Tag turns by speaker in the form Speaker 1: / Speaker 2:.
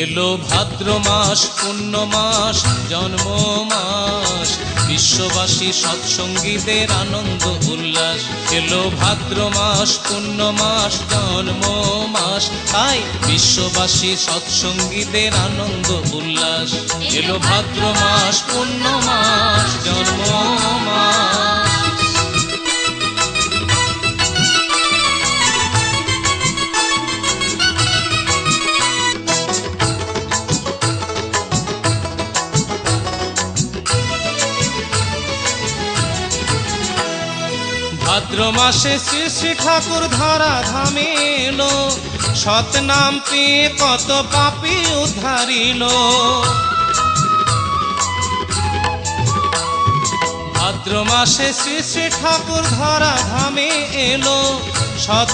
Speaker 1: এলো ভাদ্র মাস, পুণ্য মাস, জন্ম মাস, বিশ্ববাসী সৎসঙ্গীদের আনন্দ উল্লাস। এলো ভাদ্র মাস, পুণ্য মাস, জন্ম মাস, তাই বিশ্ববাসী সৎসঙ্গীদের আনন্দ উল্লাস। এলো ভাদ্র মাস, পুণ্য মাস, জন্ম মাস। ভাদ্র মাসে শ্রী শ্রী ঠাকুর ধরা ধামে এলো, সৎ নাম পেয়ে কত পাপী উদ্ধারিল। ভাদ্র মাসে শ্রী শ্রী ঠাকুর ধরা ধামে এলো, সৎ